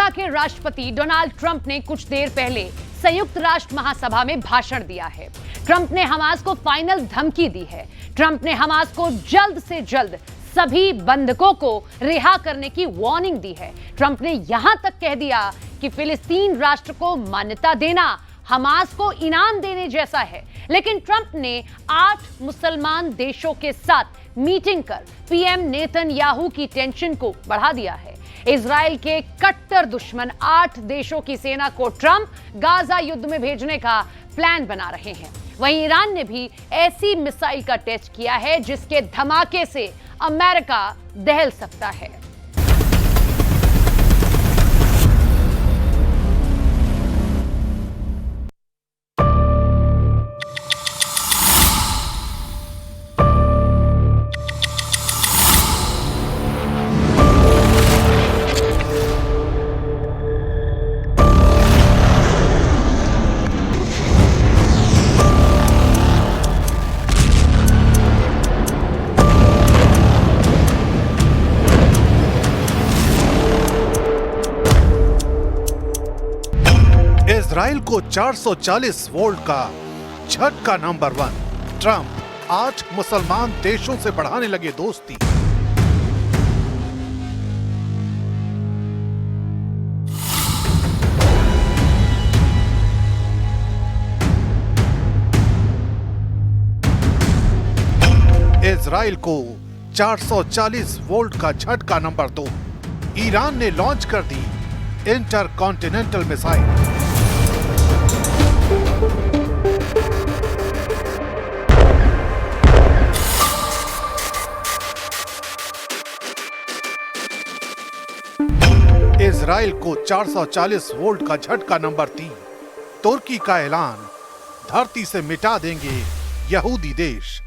America के राष्ट्रपति Donald Trump ने कुछ देर पहले संयुक्त राष्ट्र महासभा में भाषण दिया है। ट्रंप ने हमास को फाइनल धमकी दी है। ट्रंप ने हमास को जल्द से जल्द सभी बंधकों को रिहा करने की वार्निंग दी है। ट्रंप ने यहां तक कह दिया कि फिलिस्तीन राष्ट्र को मान्यता देना हमास को इनाम देने जैसा है। लेकिन ट्रंप ने 8 मुसलमान देशों के साथ मीटिंग कर पीएम नेतन्याहू की टेंशन को बढ़ा दिया है। इजराइल के कट्टर दुश्मन 8 देशों की सेना को ट्रंप गाजा युद्ध में भेजने का प्लान बना रहे हैं। वहीं ईरान ने भी ऐसी मिसाइल का टेस्ट किया है जिसके धमाके से अमेरिका दहल सकता है। इजराइल को 440 वोल्ट का झटका नंबर 1। ट्रंप 8 मुसलमान देशों से बढ़ाने लगे दोस्ती। इजराइल को 440 वोल्ट का झटका नंबर 2। ईरान ने लॉन्च कर दी इंटरकॉन्टिनेंटल मिसाइल। इजराइल को 440 वोल्ट का झटका नंबर 3। तुर्की का ऐलान, धरती से मिटा देंगे यहूदी देश।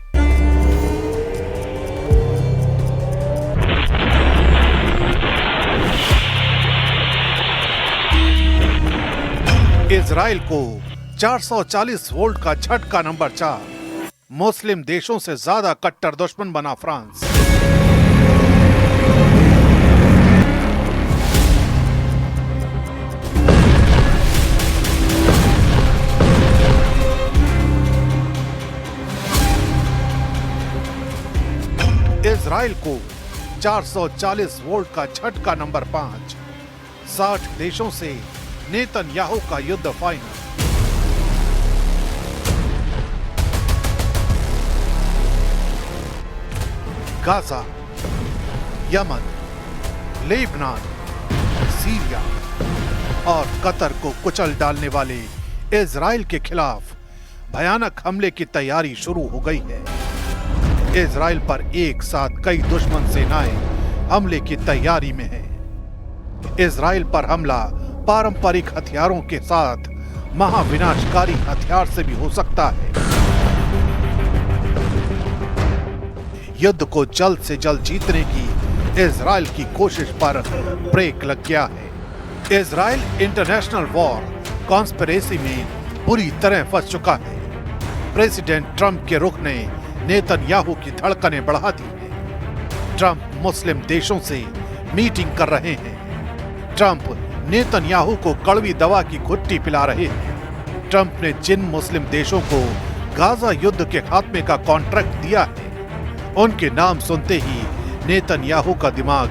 इजराइल को 440 वोल्ट का झटका नंबर 4। मुस्लिम देशों से ज्यादा कट्टर दुश्मन बना फ्रांस। इजराइल को 440 वोल्ट का झटका नंबर 5। 60 देशों से नेतन्याहू का युद्ध final. Gaza, Yemen, Lebanon, Syria और कतर को कुचल डालने वाले इजराइल के खिलाफ भयानक हमले की तैयारी शुरू हो गई है। इजराइल पर एक साथ कई दुश्मन सेनाएं हमले की तैयारी में हैं। इजराइल पर हमला पारंपरिक हथियारों के साथ महाविनाशकारी हथियार से भी हो सकता है। युद्ध को जल्द से जल्द जीतने की इजराइल की कोशिश पर ब्रेक लग गया है। इजराइल इंटरनेशनल वॉर कॉन्स्पिरेसी में बुरी तरह फंस चुका है। प्रेसिडेंट ट्रंप के रुख ने नेतन्याहू की धड़कनें बढ़ा दी हैं। ट्रंप मुस्लिम देशों से मीटिंग कर रहे हैं। ट्रंप नेतन्याहू को कड़वी दवा की घुट्टी पिला रहे हैं। ट्रंप ने जिन मुस्लिम देशों को गाजा युद्ध के खात्मे का कॉन्ट्रैक्ट दिया है, उनके नाम सुनते ही नेतन्याहू का दिमाग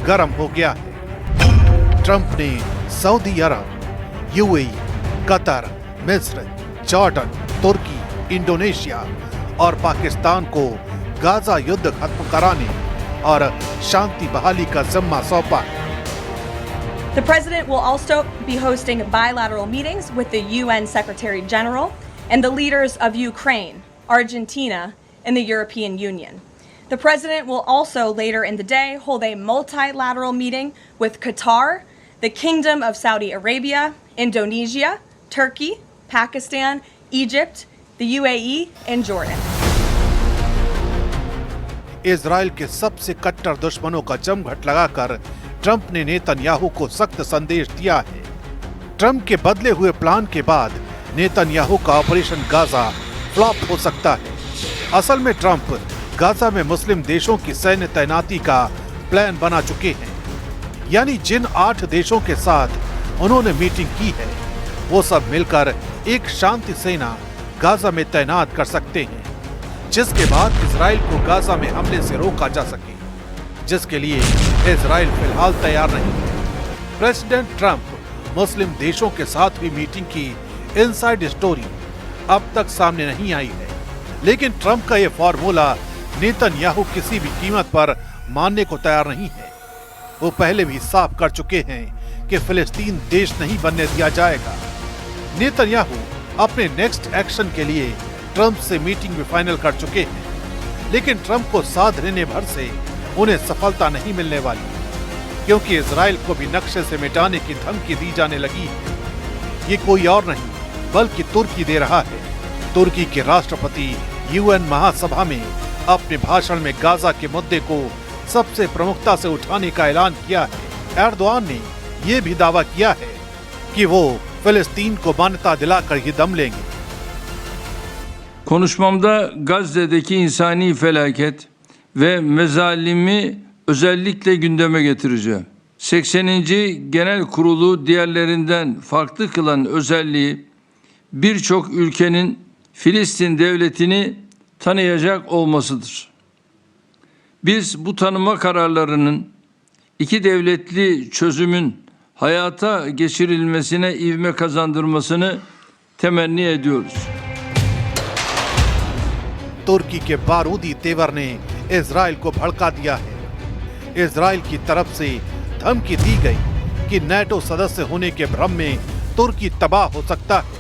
गर्म हो गया है। ट्रंप ने सऊदी अरब, यूएई, कतर, मिस्र, जॉर्डन, तुर्की, इंडोनेशिया और पाकिस्तान को गाजा युद्ध खत्म कराने और शांति बहाली का जिम्मा सौंपा है। The president will also be hosting bilateral meetings with the UN Secretary General and the leaders of Ukraine, Argentina, and the European Union. The president will also later in the day hold a multilateral meeting with Qatar, the Kingdom of Saudi Arabia, Indonesia, Turkey, Pakistan, Egypt, the UAE and Jordan. Israel के सबसे कट्टर दुश्मनों का जमघट लगाकर Trump ने Netanyahu को सख्त संदेश दिया है। ट्रंप के बदले हुए प्लान के बाद नेतन्याहू का ऑपरेशन गाजा फ्लॉप हो सकता है। असल में ट्रंप गाजा में मुस्लिम देशों की सैन्य तैनाती का प्लान बना चुके हैं। यानी जिन 8 देशों के साथ उन्होंने मीटिंग की है वो सब मिलकर एक शांति सेना गाजा में तैनात कर सकते हैं, जिसके बाद इजराइल को गाजा में हमले से रोका जा सके, जिसके लिए इजराइल फिलहाल तैयार नहीं है। प्रेसिडेंट ट्रंप मुस्लिम देशों के साथ हुई मीटिंग की इनसाइड स्टोरी अब तक सामने नहीं आई है, लेकिन ट्रंप का ये फॉर्मूला नेतन्याहू किसी भी कीमत पर मानने को तैयार नहीं है। वो पहले भी साफ कर चुके हैं कि फिलिस्तीन देश नहीं बनने दिया जाएगा। नेतन्याहू अपने नेक्स्ट एक्शन के लिए ट्रंप से मीटिंग भी फाइनल कर चुके हैं, लेकिन ट्रंप को साथ रहने भर से उन्हें सफलता नहीं मिलने वाली, क्योंकि इजराइल को भी नक्शे से मिटाने की धमकी दी जाने लगी है। ये कोई और नहीं बल्कि तुर्की दे रहा है। तुर्की के राष्ट्रपति यूएन महासभा में अपने भाषण में गाजा के मुद्दे को सबसे प्रमुखता से उठाने का ऐलान किया है। एर्दोआन ने यह भी दावा किया है कि वो फिलिस्तीन को मान्यता दिलाकर ही दम लेंगे। Konuşmamda Gazze'deki insani felaket ve mezalimi özellikle gündeme getireceğim. 80. Genel Kurulu diğerlerinden farklı kılan özelliği birçok ülkenin Filistin devletini tanıyacak olmasıdır. Biz bu tanıma kararlarının iki devletli çözümün hayata geçirilmesine ivme kazandırmasını temenni ediyoruz. तुर्की के बारूदी तेवर ने Israel को भड़का दिया है। Israel की तरफ से धमकी दी गई कि नेटो सदस्य होने के भ्रम में तुर्की तबाह हो सकता है।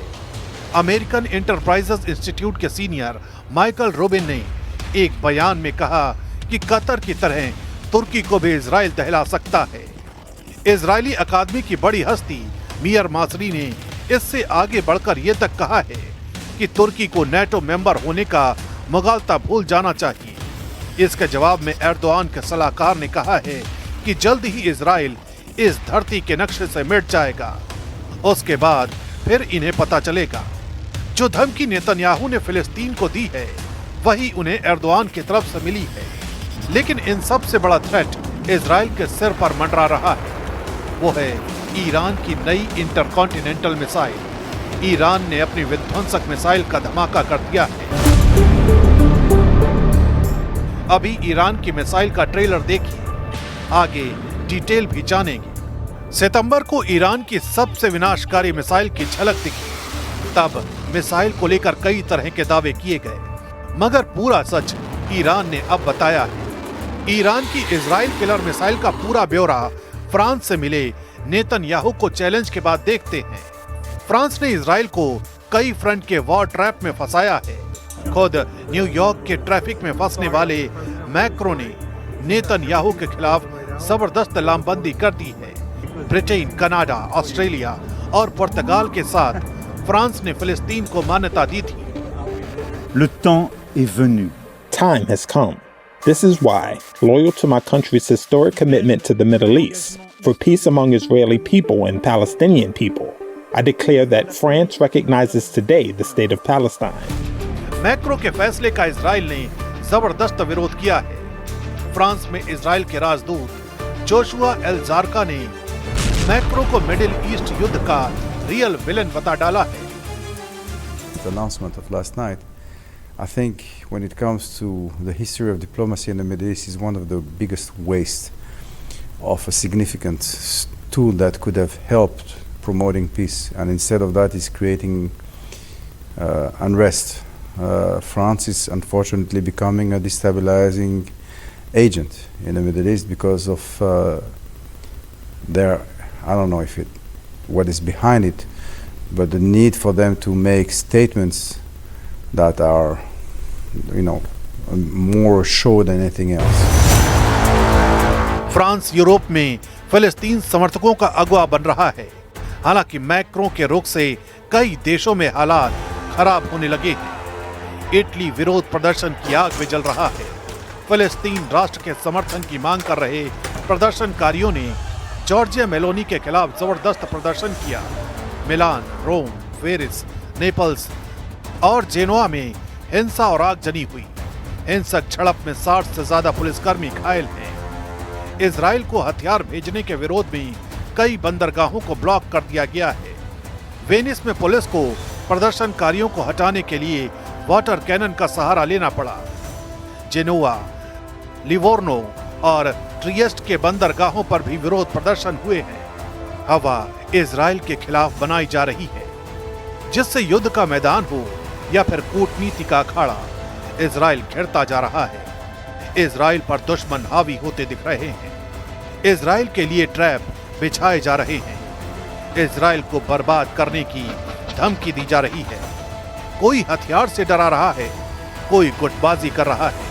अमेरिकन एंटरप्राइजेस इंस्टीट्यूट के सीनियर माइकल रोबिन ने एक बयान में कहा कि कतर की तरह तुर्की को भी इजराइल दहला सकता है। इजरायली अकादमी की बड़ी हस्ती मियर मासरी ने इससे आगे बढ़कर यह तक कहा है कि तुर्की को नेटो मेंबर होने का मुगालता भूल जाना चाहिए। इसके जवाब में एर्दोआन के सलाहकार ने कहा है कि जल्द ही इजराइल इस धरती के नक्शे से मिट जाएगा, उसके बाद फिर इन्हें पता चलेगा। जो धमकी नेतन्याहू ने फिलिस्तीन को दी है वही उन्हें एर्दोआन की तरफ से मिली है, लेकिन इन सब से बड़ा थ्रेट इजराइल के सिर पर मंडरा रहा है। वो है ईरान की नई इंटरकॉन्टिनेंटल मिसाइल। ईरान ने अपनी विध्वंसक मिसाइल का धमाका कर दिया है। अभी ईरान की मिसाइल का ट्रेलर देखिए, आगे डिटेल भी जानेंगे। सितंबर को ईरान की सबसे विनाशकारी मिसाइल की झलक दिखी। तब मिसाइल को लेकर कई तरह के दावे किए गए, मगर पूरा सच ईरान ने अब बताया है। ईरान की इजराइल किलर मिसाइल का पूरा ब्यौरा फ्रांस से मिले नेतन्याहू को चैलेंज के बाद देखते हैं। फ्रांस ने इजराइल को कई फ्रंट के वॉर ट्रैप में फंसाया है। खुद न्यूयॉर्क के ट्रैफिक में फंसने वाले मैक्रो ने नेतन्याहू के खिलाफ जबरदस्त लामबंदी कर दी है। ब्रिटेन, कनाडा, ऑस्ट्रेलिया और पुर्तगाल के साथ फ्रांस ने फिलिस्तीन को मान्यता दी थी। Le temps est venu. Time has come. This is why, loyal to my country's historic commitment to the Middle East, for peace among Israeli people and Palestinian people, I declare that France recognizes today the state of Palestine. Macro के फैसले का Israel ने जबरदस्त विरोध किया है। France में Israel के राजदूत जोशुआ एल जारका ने मैक्रो को मिडिल ईस्ट युद्ध का रियल विलेन बता डाला है। The announcement of last night, I think when it comes to the history of diplomacy in the Middle East, is one of the biggest waste of a significant tool that could have helped promoting peace, and instead of that is creating unrest. France is unfortunately becoming a destabilizing agent in the Middle East because of their, I don't know what is behind it, but the need for them to make statements that are, more show than anything else. France Europe में फिलिस्तीन समर्थकों का अगुवा बन रहा है। हालांकि Macron के रुख से कई देशों में हालात खराब होने लगे हैं। इटली विरोध प्रदर्शन की आग में जल रहा है। फिलिस्तीन राष्ट्र के समर्थन की मांग कर रहे प्रदर्शनकारियों ने जॉर्जिया मेलोनी के खिलाफ जबरदस्त प्रदर्शन किया। मिलान, रोम, पेरिस, नेपल्स और जेनोआ में हिंसा और आगजनी हुई। हिंसक झड़प में 60 से ज्यादा पुलिसकर्मी घायल हैं। इजराइल को हथियार भेजने के विरोध में कई बंदरगाहों को ब्लॉक कर दिया गया है। वेनिस में पुलिस को प्रदर्शनकारियों को हटाने के लिए वाटर कैनन का सहारा लेना पड़ा। जेनोआ, लिवोर्नो और ट्रिएस्ट के बंदरगाहों पर भी विरोध प्रदर्शन हुए हैं। हवा इजराइल के खिलाफ बनाई जा रही है, जिससे युद्ध का मैदान हो या फिर कूटनीति का अखाड़ा, इजराइल घिरता जा रहा है। इजराइल पर दुश्मन हावी होते दिख रहे हैं। इजराइल के लिए ट्रैप बिछाए जा रहे हैं। इजराइल को बर्बाद करने की धमकी दी जा रही है। कोई हथियार से डरा रहा है, कोई गुटबाजी कर रहा है।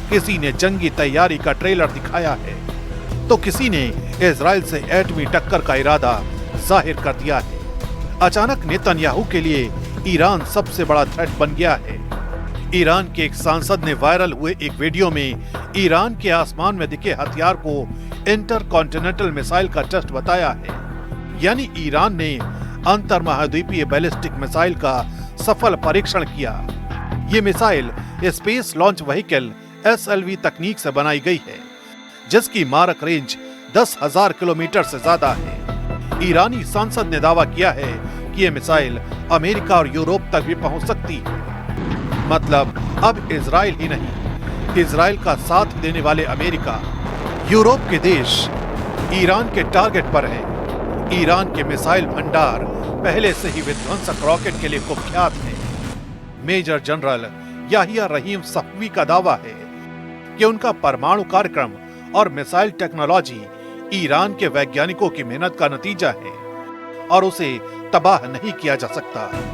किसी ने जंगी तैयारी का ट्रेलर दिखाया है, तो किसी ने इजराइल से एटमी टक्कर का इरादा जाहिर कर दिया है। अचानक नेतन्याहू के लिए ईरान सबसे बड़ा थ्रेट बन गया है। ईरान के एक सांसद ने वायरल हुए एक वीडियो में ईरान के आसमान में दिखे हथियार को इंटरकॉन्टिनेंटल मिसाइल का टेस्ट बताया है। यानी ईरान ने अंतर महाद्वीपीय बैलिस्टिक मिसाइल का सफल परीक्षण किया। ये missile space launch vehicle SLV तकनीक से बनाई गई है, जिसकी मारक रेंज 10,000 किलोमीटर से ज्यादा है। ईरानी सांसद ने दावा किया है कि यह मिसाइल अमेरिका और यूरोप तक भी पहुंच सकती है। मतलब अब इजराइल ही नहीं, इजराइल का साथ देने वाले अमेरिका, यूरोप के देश ईरान के टारगेट पर हैं। ईरान के मिसाइल भंडार पहले से ही विध्वंसक रॉकेट के लिए कुख्यात है। मेजर जनरल याहिया रहीम सफवी का दावा है कि उनका परमाणु कार्यक्रम और मिसाइल टेक्नोलॉजी ईरान के वैज्ञानिकों की मेहनत का नतीजा है और उसे तबाह नहीं किया जा सकता।